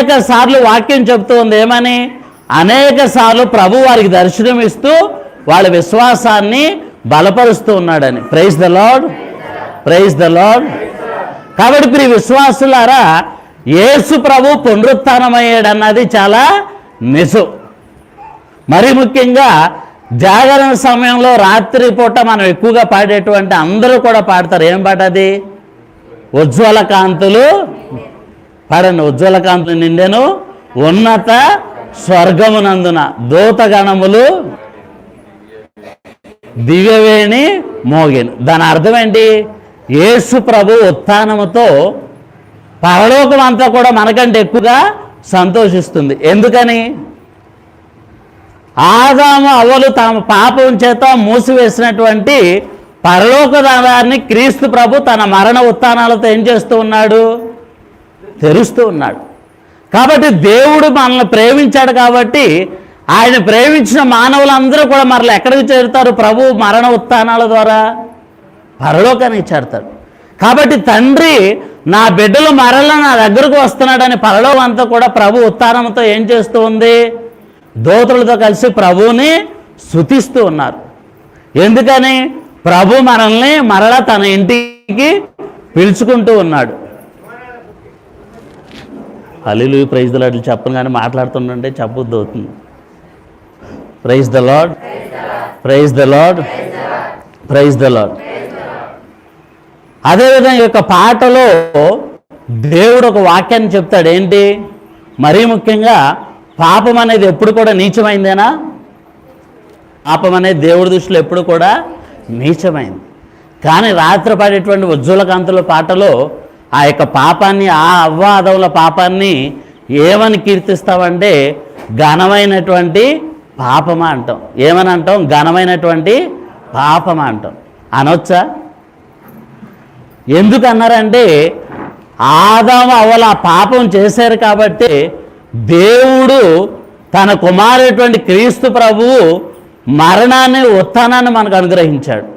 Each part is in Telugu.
అనేక సార్లు వాక్యం చెప్తూ ఉంది ఏమని? అనేక సార్లు ప్రభు వారికి దర్శనం ఇస్తూ వాళ్ళ విశ్వాసాన్ని బలపరుస్తూ ఉన్నాడని. Praise the Lord, praise the Lord. కాబట్టి ప్రియ విశ్వాసులారా, యేసు ప్రభు పునరుత్థానమయ్యాడన్నది చాలా నిజం. మరి ముఖ్యంగా జాగరణ సమయంలో రాత్రి పూట మనం ఎక్కువగా పాడేటువంటి, అందరూ కూడా పాడతారు, ఏం పాట అది? ఉజ్వల కాంతులు పాడండి. ఉజ్వల కాంతులు నిండెను ఉన్నత స్వర్గమునందున దూతగణములు దివ్యవేణి మోగెను. దాని అర్థం ఏంటి? యేసు ప్రభు ఉత్థానముతో పరలోకం అంతా కూడా మనకంటే ఎక్కువగా సంతోషిస్తుంది. ఎందుకని? ఆదాము అవ్వలు తమ పాపం చేత మూసివేసినటువంటి పరలోక దారాన్ని క్రీస్తు ప్రభు తన మరణ ఉత్థానాలతో ఏం చేస్తూ ఉన్నాడు? తెరుస్తూ ఉన్నాడు. కాబట్టి దేవుడు మనల్ని ప్రేమించాడు. కాబట్టి ఆయన ప్రేమించిన మానవులందరూ కూడా మరలా ఎక్కడికి చేరుతారు? ప్రభు మరణ ఉత్థానాల ద్వారా పరలోకానికి చేరుతాడు. కాబట్టి తండ్రి నా బిడ్డలు మరలా నా దగ్గరకు వస్తున్నాడని పరలోకం అంతా కూడా ప్రభు ఉత్థానంతో ఏం చేస్తూ ఉంది? దూతలతో కలిసి ప్రభువుని స్తుతిస్తూ ఉన్నారు. ఎందుకని? ప్రభు మనల్ని మరలా తన ఇంటికి పిలుచుకుంటూ ఉన్నాడు. హల్లెలూయా, ప్రైజ్ ద లార్డ్ చెప్పను కానీ మాట్లాడుతుండే చెప్పొద్దు అవుతుంది. Praise the Lord, praise the Lord, praise the Lord. అదేవిధంగా ఈ యొక్క పాటలో దేవుడు ఒక వాక్యాన్ని చెప్తాడు. ఏంటి? మరీ ముఖ్యంగా పాపం అనేది ఎప్పుడు కూడా నీచమైందేనా? పాపం అనేది దేవుడి దృష్టిలో ఎప్పుడు కూడా నీచమైంది. కానీ రాత్రి పాడేటువంటి ఉజ్వల కాంతుల పాటలో ఆ యొక్క పాపాన్ని, ఆ అవ్వాదవుల పాపాన్ని ఏమని కీర్తిస్తామంటే ఘనమైనటువంటి పాపమా అంటాం. ఏమని అంటాం? ఘనమైనటువంటి పాపమా అంటాం. అనొచ్చా? ఎందుకు అన్నారంటే ఆదాము అవ్వల ఆ పాపం చేశారు కాబట్టి దేవుడు తన కుమారుడైనటువంటి క్రీస్తు ప్రభువు మరణాన్ని, ఉత్థానాన్ని మనకు అనుగ్రహించాడు.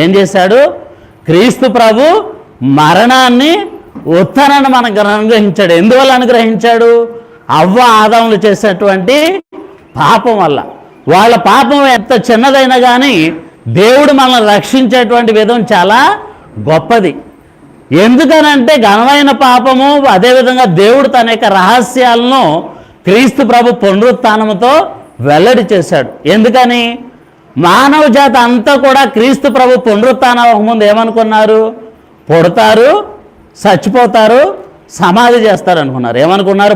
ఏం చేశాడు? క్రీస్తు ప్రభు మరణాన్ని, ఉత్థానాన్ని మనకు అనుగ్రహించాడు. ఎందువల్ల అనుగ్రహించాడు? అవ్వ ఆదాములు చేసినటువంటి పాపం వల్ల. వాళ్ళ పాపం ఎంత చిన్నదైనా కానీ దేవుడు మనల్ని రక్షించేటువంటి విధం చాలా గొప్పది. ఎందుకనంటే ఘనమైన పాపము, అదేవిధంగా దేవుడు తన యొక్క రహస్యాలను క్రీస్తు ప్రభు పునరుత్థానముతో వెల్లడి చేశాడు. ఎందుకని? మానవ జాతి అంతా కూడా క్రీస్తు ప్రభు పునరుత్థానం ముందు ఏమనుకున్నారు? పుడతారు, చచ్చిపోతారు, సమాధి చేస్తారు అనుకున్నారు. ఏమనుకున్నారు?